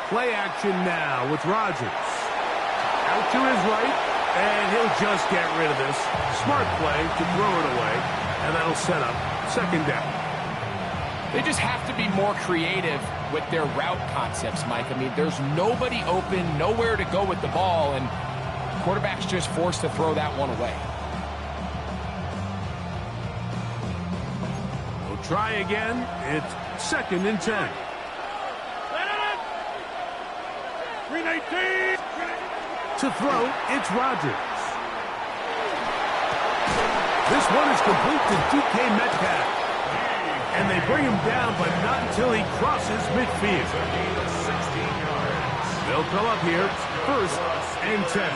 Play action now with Rodgers. Out to his right, and he'll just get rid of this. Smart play to throw it away, and that'll set up second down. They just have to be more creative with their route concepts, Mike. I mean, there's nobody open, nowhere to go with the ball, and quarterback's just forced to throw that one away. We'll try again. It's 2nd and 10. To throw, it's Rodgers. This one is complete to DK Metcalf. And they bring him down, but not until he crosses midfield. They'll come up here, 1st and 10.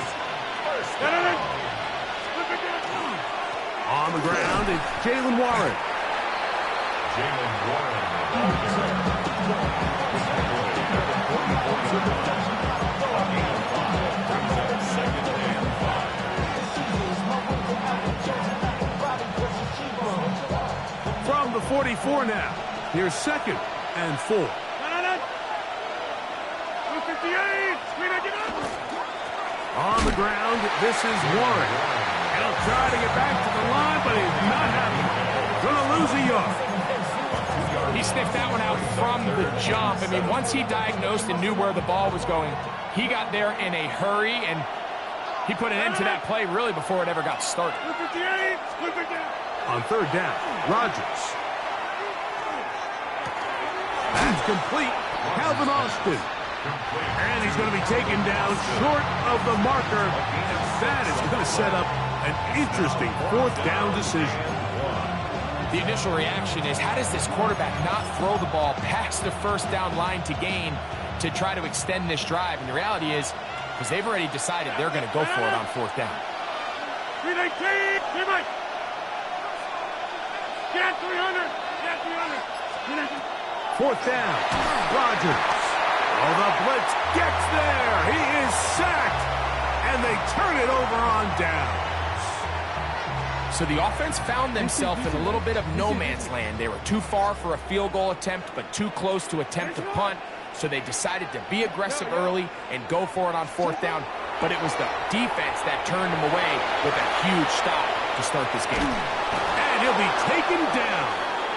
On the ground, it's Jaylen Warren. From the 44 now. Here's 2nd and 4. On the ground, this is Warren. He'll try to get back to the line, but he's not happy. Gonna lose a yard. He sniffed that one out from the jump. I mean, once he diagnosed and knew where the ball was going, he got there in a hurry, and he put an end to that play really before it ever got started. On 3rd down, Rodgers. That's complete. Calvin Austin. And he's going to be taken down short of the marker. And that is going to set up an interesting 4th down decision. The initial reaction is, how does this quarterback not throw the ball past the 1st down line to gain to try to extend this drive? And the reality is, because they've already decided they're going to go for it on 4th down. 4th down, Rodgers. Oh, the blitz gets there. He is sacked, and they turn it over on downs. So the offense found themselves in a little bit of no man's land. They were too far for a field goal attempt, but too close to attempt a punt. So they decided to be aggressive early and go for it on 4th down. But it was the defense that turned them away with a huge stop to start this game. And he'll be taken down.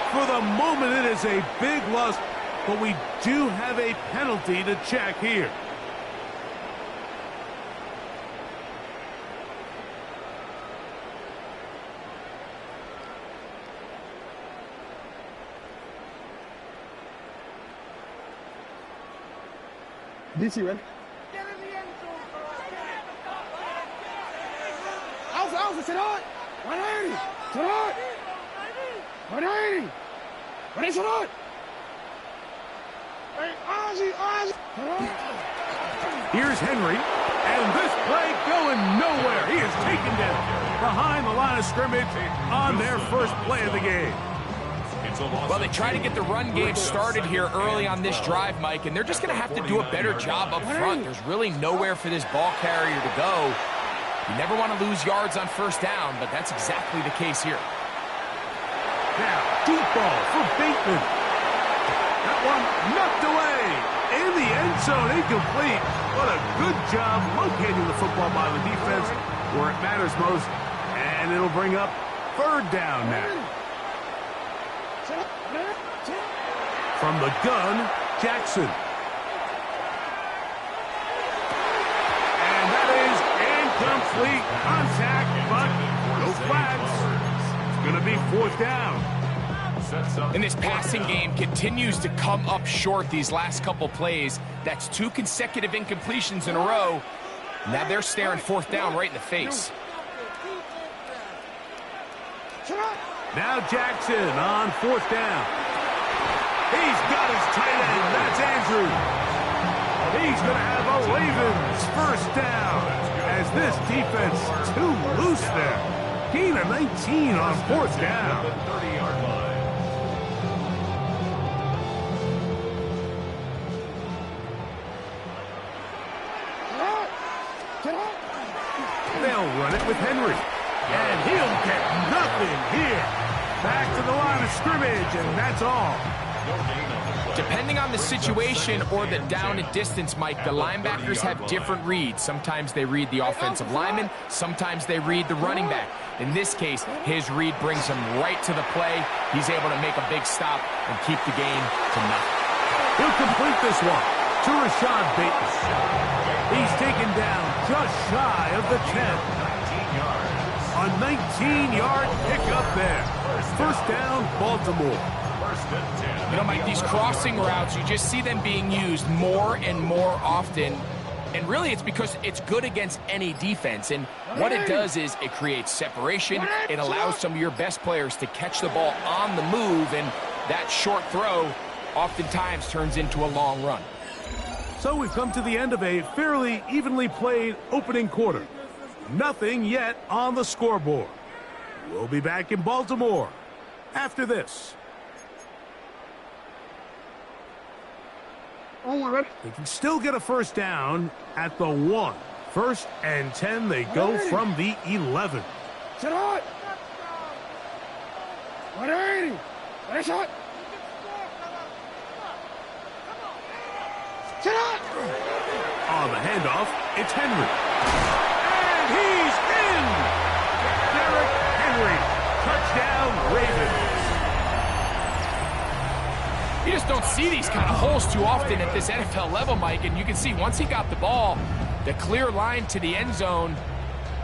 For the moment, it is a big loss, but we do have a penalty to check here. DC, man. Alpha, sit on. 180. Sit on. 180. What is it on? Here's Henry, and this play going nowhere. He is taken down behind the line of scrimmage on their first play of the game. Well, they try to get the run game started here early on this drive, Mike, and they're just going to have to do a better job up front. There's really nowhere for this ball carrier to go. You never want to lose yards on 1st down, but that's exactly the case here. Now, deep ball for Bateman. That one knocked away. In the end zone, incomplete. What a good job locating the football by the defense where it matters most. And it'll bring up 3rd down now. From the gun, Jackson. And that is incomplete. Contact, but no flags. It's going to be 4th down. And this passing game continues to come up short these last couple plays. That's 2 consecutive incompletions in a row. Now they're staring 4th down right in the face. Now Jackson on 4th down. He's got his tight end. That's Andrews. He's going to have a Ravens 1st down as this defense too loose there. Gain of 19 on 4th down. They'll run it with Henry. And he'll get nothing here. Back to the line of scrimmage, and that's all. Depending on the situation or the down and distance, Mike, the linebackers have different reads. Sometimes they read the offensive lineman, sometimes they read the running back. In this case, his read brings him right to the play. He's able to make a big stop and keep the game to nothing. He'll complete this one to Rashad Bateman. He's taken down just shy of the 10. A 19-yard pickup there. First down, Baltimore. You know, Mike, these crossing routes, you just see them being used more and more often. And really, it's because it's good against any defense. And what it does is it creates separation. It allows some of your best players to catch the ball on the move. And that short throw oftentimes turns into a long run. So we've come to the end of a fairly evenly played opening quarter. Nothing yet on the scoreboard. We'll be back in Baltimore after this. They can still get a first down at the 1. First and 10, they go from the 11. Sit out. 180. Sit out. Sit out. On the handoff, it's Henry. And he's in! Derrick Henry. Touchdown, Ravens. You just don't see these kind of holes too often at this NFL level, Mike. And you can see once he got the ball, the clear line to the end zone,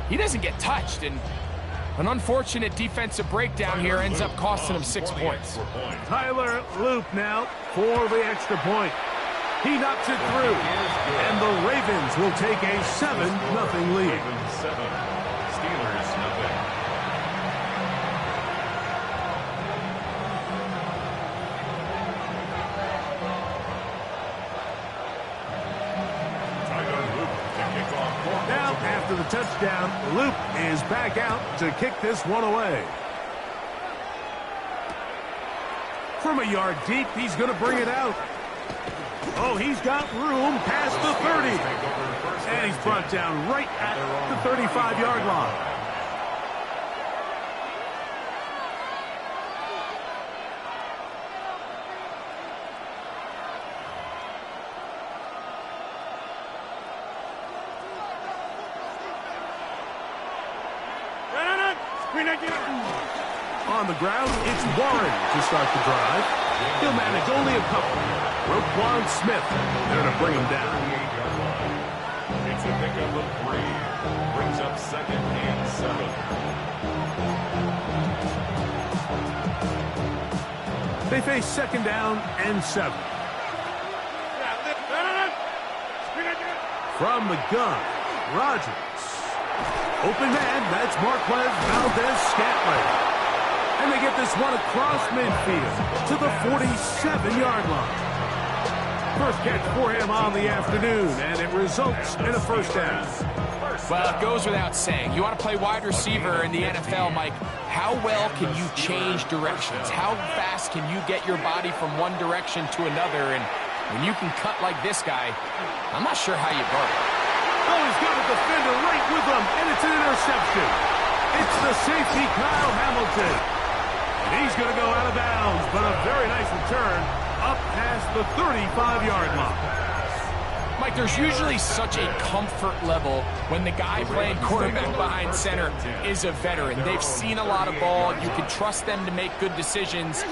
he doesn't get touched. And an unfortunate defensive breakdown here ends up costing him 6 points. Tyler Loop now for the extra point. He knocks it through. And the Ravens will take a 7-0 lead. Steelers nothing. Now, after the touchdown, Luke is back out to kick this one away. From a yard deep, he's going to bring it out. Oh, he's got room past the 30. And he's brought down right at the 35-yard line. On the ground, it's Warren to start the drive. He'll manage only a couple. Roquan Smith there to bring him down. It's a pickup of 3. Brings up 2nd and 7. They face 2nd down and 7. From the gun, Rodgers. Open man, that's Marquez Valdez-Scantling. And they get this one across midfield to the 47-yard line. First catch for him on the afternoon, and it results in a first down. Well, it goes without saying. You want to play wide receiver in the NFL, Mike, how well can you change directions? How fast can you get your body from one direction to another? And when you can cut like this guy, I'm not sure how you guard it. Oh, he's got a defender right with him, and it's an interception. It's the safety, Kyle Hamilton. And he's going to go out of bounds, but a very nice return up past the 35-yard line. Mike, there's usually such a comfort level when the guy playing quarterback behind center is a veteran. They've seen a lot of ball. You can trust them to make good decisions.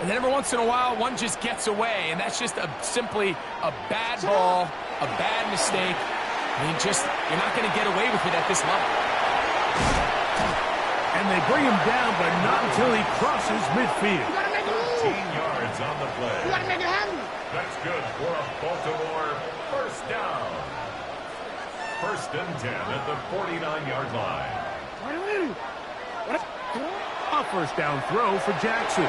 And then every once in a while, one just gets away, and that's just simply a bad ball, a bad mistake. I mean, you're not going to get away with it at this level. And they bring him down, but not until he crosses midfield. 18 yards on the play. You gotta make it happen. That's good for a Baltimore first down. 1st and 10 at the 49-yard line. A first down throw for Jackson.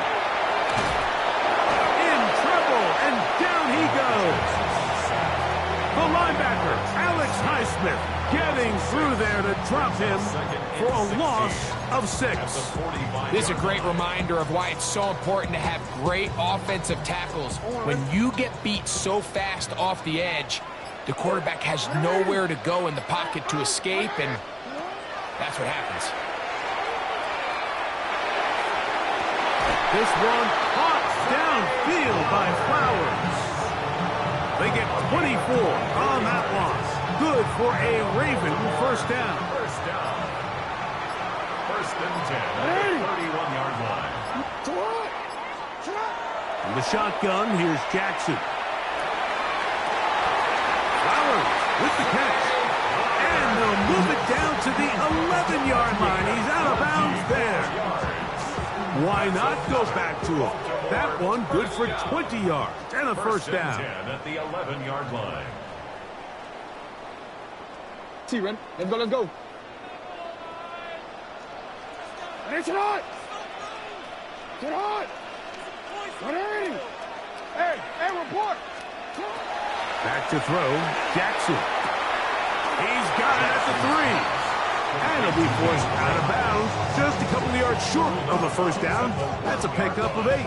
In trouble, and down he goes. The linebacker, Alex Highsmith, getting through there to drop him for a loss of 6. This is a great reminder of why it's so important to have great offensive tackles. When you get beat so fast off the edge, the quarterback has nowhere to go in the pocket to escape, and that's what happens. This one caught downfield by Flowers. They get 24 on that loss. Good for a Raven first down. First down. First and 10 at the 31-yard line. In the shotgun, here's Jackson. Flowers with the catch. And they'll move it down to the 11-yard line. He's out of bounds there. Why not go back to him? That one good for 20 yards and a first down. 10 at the 11-yard line. Ren, let's go, let's go. It's on! It's on! 180! Hey, report! Back to throw, Jackson. He's got it at the 3. And he'll be forced out of bounds just a couple of yards short of a first down. That's a pickup of 8.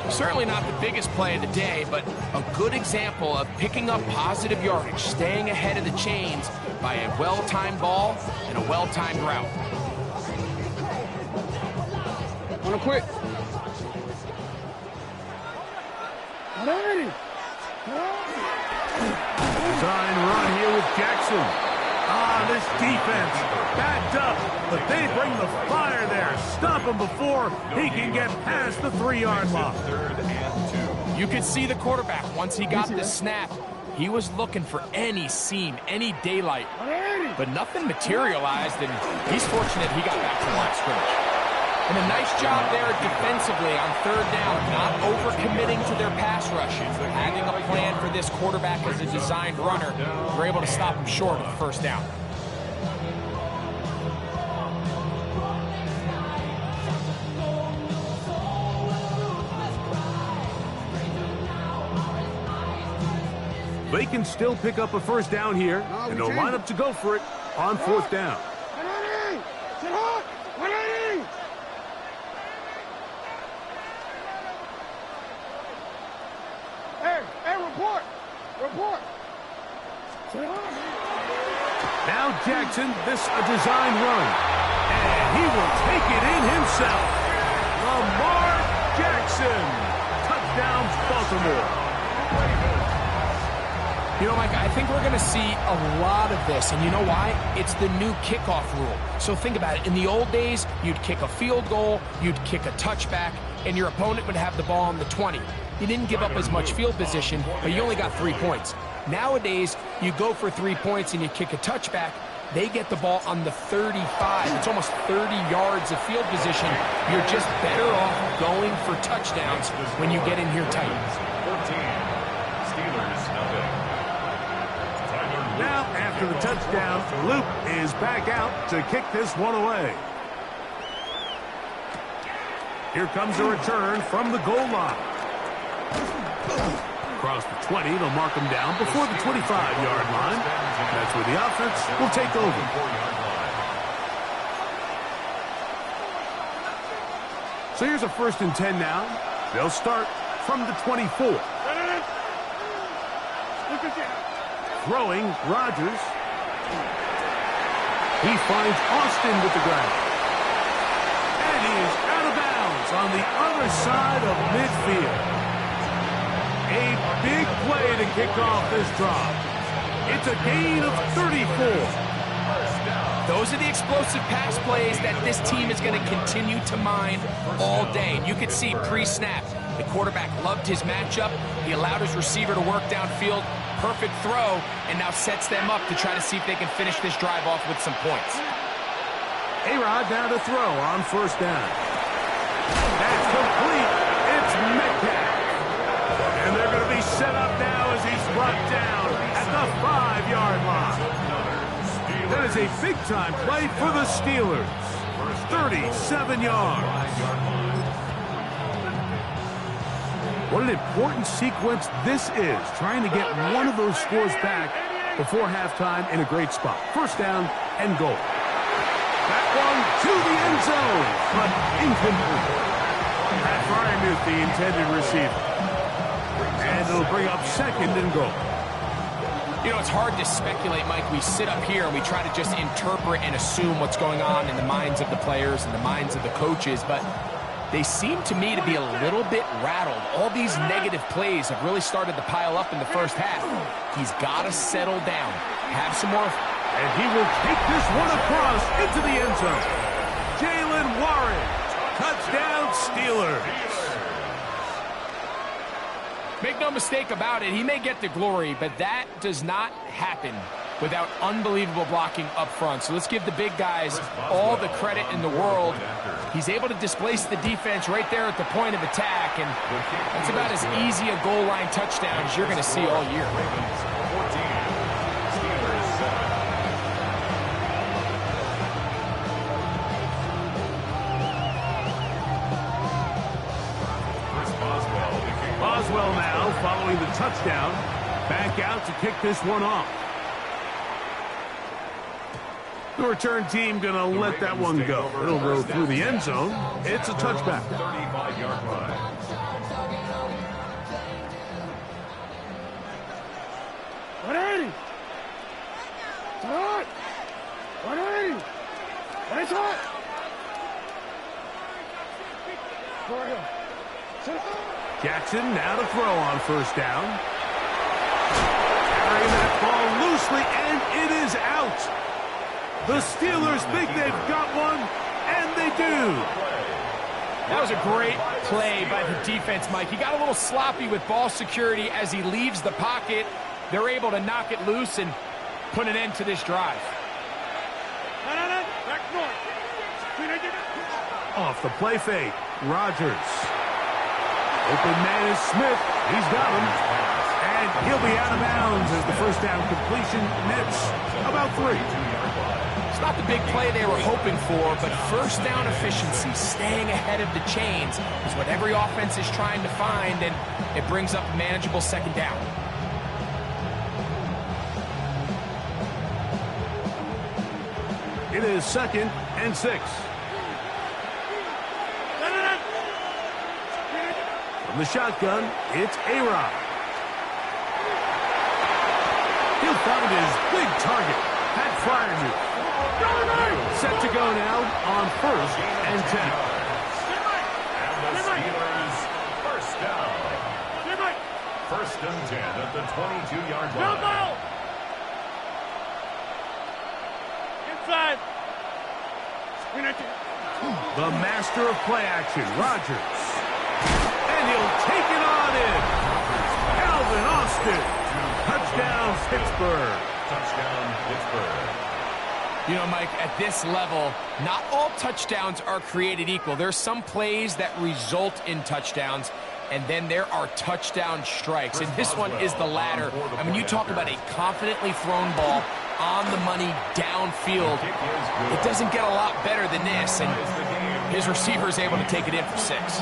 Certainly not the biggest play of the day, but a good example of picking up positive yardage, staying ahead of the chains by a well-timed ball and a well-timed route. Wanna quit? 180! Design run here with Jackson. This defense backed up, but they bring the fire there. Stop him before he can get past the 3-yard line. Third and 2. You could see the quarterback, once he got the snap, he was looking for any seam, any daylight, but nothing materialized, and he's fortunate he got back to the line of scrimmage. And a nice job there defensively on third down, not overcommitting to their pass rushes. Having a plan for this quarterback as a designed runner, we're able to stop him short of the first down. They can still pick up a first down here, and they'll line up to go for it on fourth down. 180! Sit hot! 180! Hey, report! Report! Sit hot! Now Jackson, this a design run, and he will take it in himself. Lamar Jackson, touchdown Baltimore. You know, Mike, I think we're going to see a lot of this, and you know why? It's the new kickoff rule. So think about it. In the old days, you'd kick a field goal, you'd kick a touchback, and your opponent would have the ball on the 20. You didn't give up as much field position, but you only got 3 points. Nowadays, you go for 3 points and you kick a touchback, they get the ball on the 35. It's almost 30 yards of field position. You're just better off going for touchdowns when you get in here tight. 14. Steelers, nothing. Now, after the touchdown, Luke is back out to kick this one away. Here comes a return from the goal line. Across the 20, they'll mark him down before the 25-yard line. That's where the offense will take over. So here's a 1st and 10 now. They'll start from the 24. Throwing, Rodgers. He finds Austin with the ground. And he is out of bounds on the other side of midfield. A big play to kick off this drive. It's a gain of 34. Those are the explosive pass plays that this team is going to continue to mine all day. And you could see pre-snap, the quarterback loved his matchup. He allowed his receiver to work downfield. Perfect throw, and now sets them up to try to see if they can finish this drive off with some points. A-Rod now to throw on 1st down. That's complete. It's Metcalf. And they're going to be set up now as he's brought down at the 5-yard line. That is a big-time play for the Steelers. 37 yards. What an important sequence this is, trying to get one of those scores back before halftime in a great spot. 1st down and goal. That one to the end zone, but incomplete. Pat Freiermuth, the intended receiver. And it'll bring up 2nd and goal. You know, it's hard to speculate, Mike. We sit up here and we try to just interpret and assume what's going on in the minds of the players and the minds of the coaches, but they seem to me to be a little bit rattled. All these negative plays have really started to pile up in the first half. He's got to settle down, have some more. And he will take this one across into the end zone. Jaylen Warren, touchdown Steelers. Make no mistake about it, he may get the glory, but that does not happen without unbelievable blocking up front. So let's give the big guys all the credit in the world. He's able to displace the defense right there at the point of attack, and that's about as easy a goal line touchdown as you're going to see all year. Boswell now following the touchdown. Back out to kick this one off. The return team going to let that one go. It'll go through the end zone. It's a touchback. 35-yard line. Jackson now to throw on first down. Carrying that ball loosely, and it is out. The Steelers think they've got one, and they do. That was a great play by the defense, Mike. He got a little sloppy with ball security as he leaves the pocket. They're able to knock it loose and put an end to this drive. Off the play fake, Rodgers. Open man is Smith. He's got him. And he'll be out of bounds as the first down completion nets about 3. It's not the big play they were hoping for, but first down efficiency, staying ahead of the chains, is what every offense is trying to find, and it brings up a manageable second down. It is 2nd and 6. From the shotgun, it's A-Rod. He'll find his big target. Pat Freiermuth. Set to go now on 1st and 10. And the Steelers first down. 1st and 10 at the 22-yard line. Inside. The master of play action, Rodgers. And he'll take it on in. Calvin Austin. Touchdown, Pittsburgh. Touchdown, Pittsburgh. You know, Mike, at this level, not all touchdowns are created equal. There's some plays that result in touchdowns, and then there are touchdown strikes. And this one is the latter. I mean, you talk about a confidently thrown ball on the money downfield. It doesn't get a lot better than this, and his receiver is able to take it in for 6.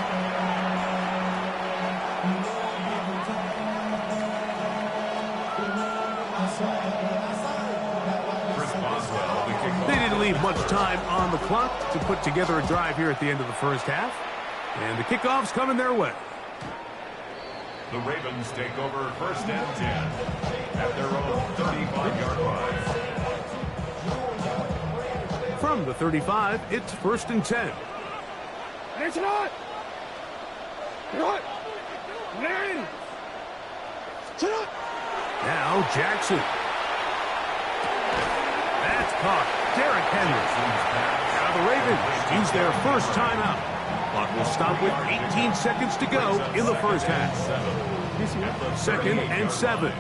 They didn't leave much time on the clock to put together a drive here at the end of the first half. And the kickoff's coming their way. The Ravens take over 1st and 10 at their own 35-yard line. From the 35, it's 1st and 10. Now Jackson. That's caught. Derrick Henry. Now the Ravens use their first timeout. Clock will stop with 18 seconds to go in the first half. 2nd and 7.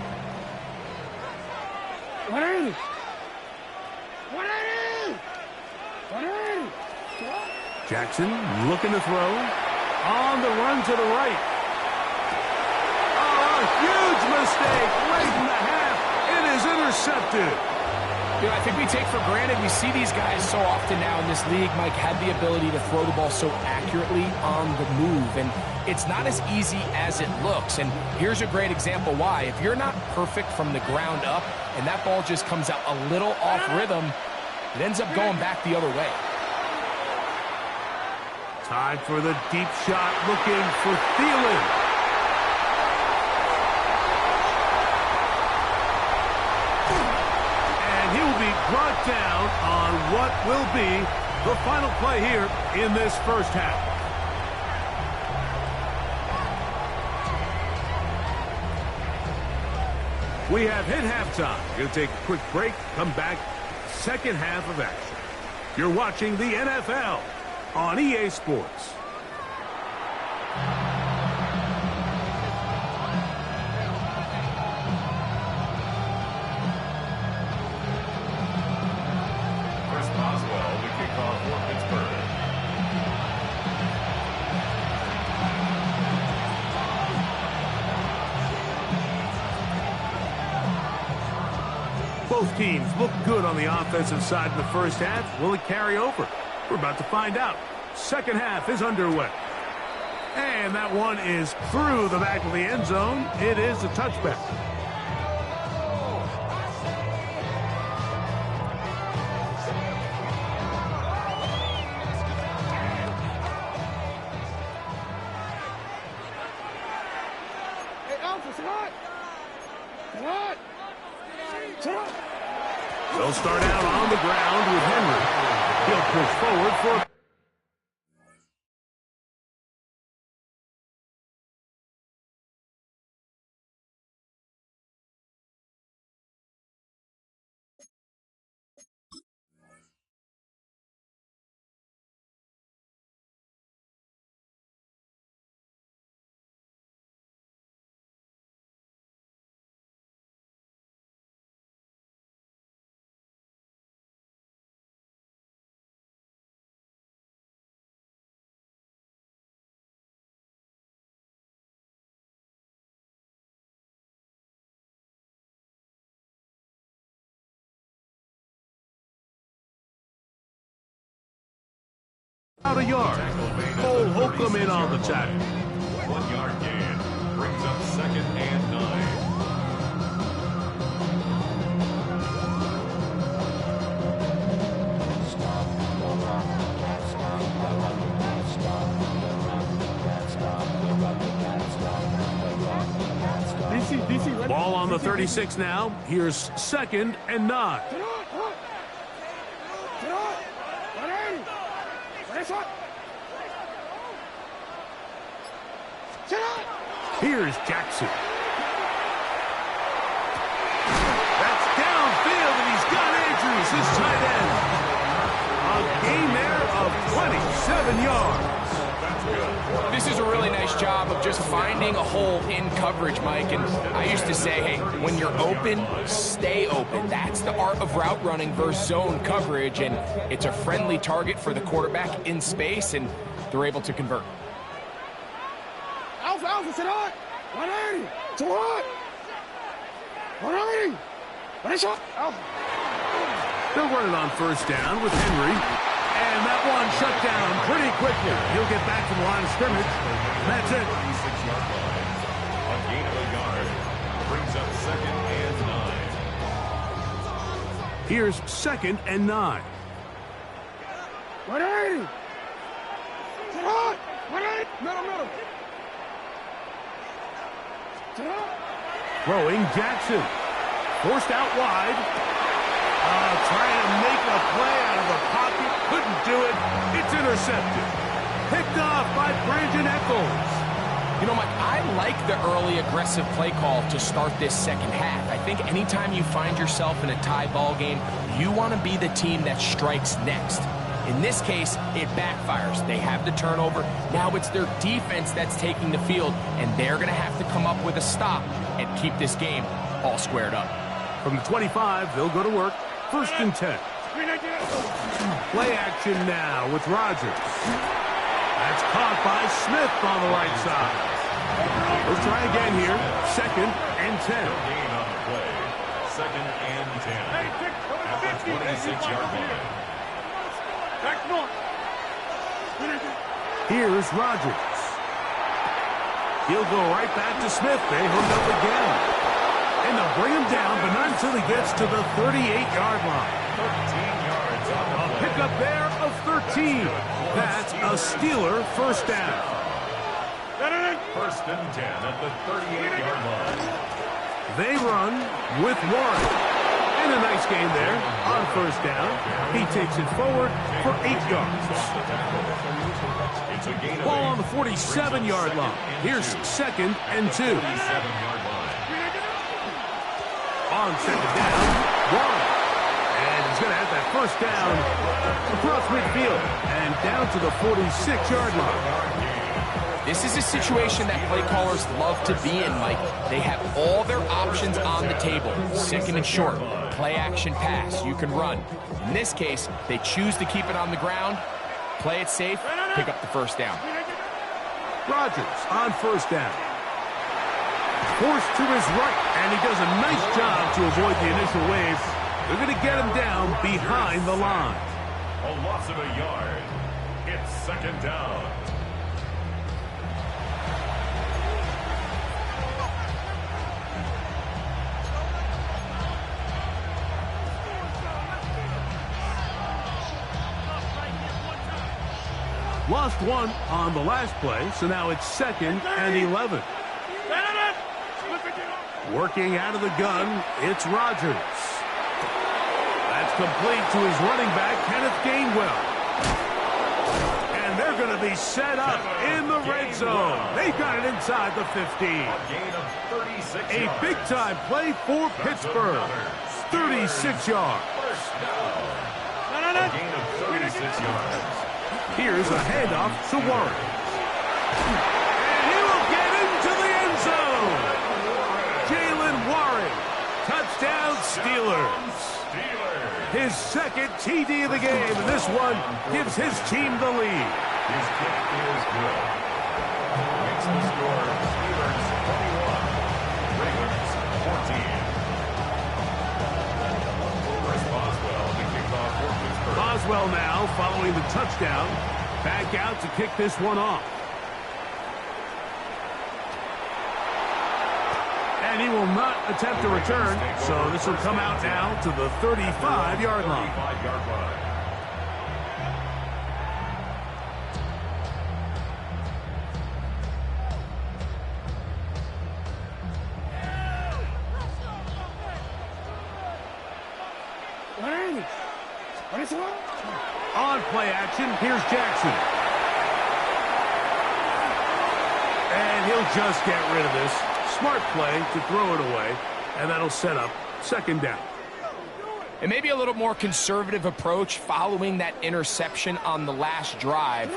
Jackson looking to throw. On the run to the right. Oh, a huge mistake late in the half. It is intercepted. You know, I think we take for granted, we see these guys so often now in this league, Mike, have the ability to throw the ball so accurately on the move. And it's not as easy as it looks. And here's a great example why. If you're not perfect from the ground up and that ball just comes out a little off rhythm, it ends up going back the other way. Time for the deep shot, looking for Thielen. And he will be brought down on what will be the final play here in this first half. We have hit halftime. Going to take a quick break, come back, second half of action. You're watching the NFL on EA Sports. Chris Boswell, the kickoff for Pittsburgh. Both teams look good on the offensive side in the first half. Will it carry over? We're about to find out. Second half is underway. And that one is through the back of the end zone. It is a touchback. They'll start out on the ground with Henry. He'll push forward for... Out a yard. Cole Holcomb in on the tackle. 1 yard gain. Brings up second and 9. Ball on the 36 now. Here's second and 9. Here's Jackson. That's downfield, and he's got Andrews, his tight end. A gain there of 27 yards. This is a really nice job of just finding a hole in coverage, Mike. And I used to say, hey, when you're open, stay open. That's the art of route running versus zone coverage. And it's a friendly target for the quarterback in space, and they're able to convert. Alpha, sit on! 180! To what? 180! What is up? Alpha. They'll run it on first down with Henry. And that one shut down pretty quickly. He'll get back to the line of scrimmage. That's it. 36-yard line. A gain of a yard. Brings up second and 9. Here's second and 9. 180! Sit on! 180! Middle. Throwing Jackson. Forced out wide. Trying to make a play out of the pocket. Couldn't do it. It's intercepted. Picked off by Brandon Echols. You know, Mike, I like the early aggressive play call to start this second half. I think anytime you find yourself in a tie ball game, you want to be the team that strikes next. In this case, it backfires. They have the turnover. Now it's their defense that's taking the field, and they're going to have to come up with a stop and keep this game all squared up. From the 25, they'll go to work. First and 10. Play action now with Rodgers. That's caught by Smith on the right side. Let's try again here. Second and 10. Gain on the play. Second and 10. At the 26-yard line. Here's Rodgers. He'll go right back to Smith. They hook up again. And they'll bring him down, but not until he gets to the 38-yard line. 13 yards on the play. Pick up there of 13. That's a Steeler first down. First and 10 at the 38-yard line. They run with Warren. And a nice game there on first down. He takes it forward for 8 yards. It's a gain of Ball on the 47-yard line. Here's second and 2. 47-yard line. On second down, one. And he's going to have that first down across midfield and down to the 46-yard line. This is a situation that play callers love to be in, Mike. They have all their options on the table. Second and short, play action pass, you can run. In this case, they choose to keep it on the ground, play it safe, pick up the first down. Rodgers on first down. Forced to his right, and he does a nice job to avoid the initial wave. They're going to get him down behind the line. A loss of a yard. It's second down. Lost one on the last play, so now it's second and 11. Working out of the gun, it's Rodgers. That's complete to his running back, Kenneth Gainwell. And they're going to be set up in the red zone. They got it inside the 15. A big-time play for Pittsburgh. 36 yards. A gain of 36 yards. Here's a handoff to Warren. And he will get into the end zone. Jaylen Warren. Touchdown Steelers. His second TD of the game, and this one gives his team the lead. His kick is good. Makes the score Steelers 21, Ravens 14. Chris Boswell to kick off for Pittsburgh. Boswell now following the touchdown. Back out to kick this one off. And he will not attempt to return, so this will come out now to the 35-yard line. 35-yard line. On play action, here's Jackson. And he'll just get rid of this. Smart play to throw it away, and that'll set up second down. And maybe a little more conservative approach following that interception on the last drive.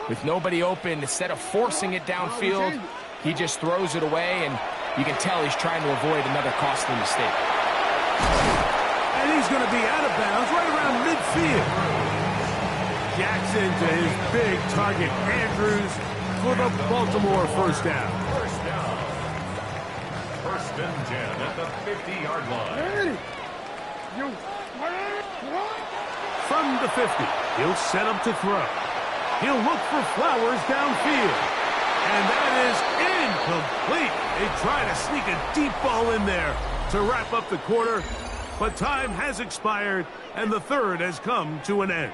With nobody open, instead of forcing it downfield, he just throws it away, and you can tell he's trying to avoid another costly mistake. And he's going to be out of bounds right around midfield. Jackson to his big target, Andrews, for the Baltimore first down. First down. First and 10 at the 50-yard line. From the 50, he'll set up to throw. He'll look for Flowers downfield. And that is incomplete. They try to sneak a deep ball in there to wrap up the quarter, but time has expired, and the third has come to an end.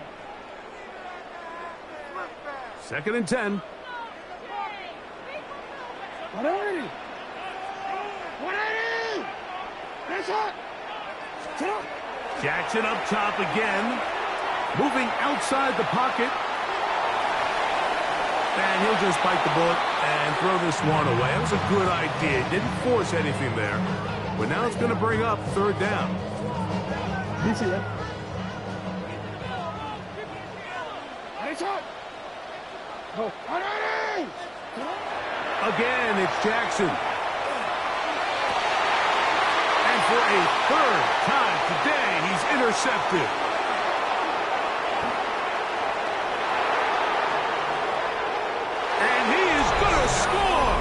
Second and 10. Jackson up top again. Moving outside the pocket. And he'll just bite the bullet and throw this one away. It was a good idea. Didn't force anything there. But now it's going to bring up third down. Again, it's Jackson. And for a third time today, he's intercepted. And he is going to score.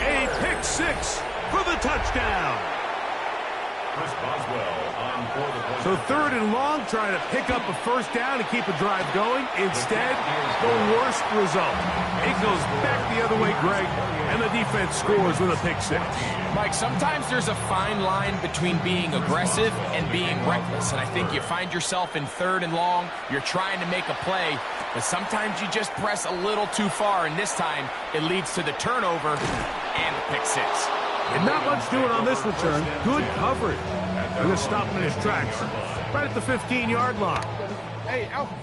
A pick six for the touchdown. Chris Boswell on for the play. So third and long, trying to pick up a first down to keep a drive going. Instead, the worst result. It goes back the other way, Greg, and the defense scores with a pick six. Mike, sometimes there's a fine line between being aggressive and being reckless, and I think you find yourself in third and long, you're trying to make a play, but sometimes you just press a little too far, and this time it leads to the turnover and the pick six. And not much doing on this return. Good coverage. They're going to stop him in his tracks right at the 15-yard line. Hey, Alpha.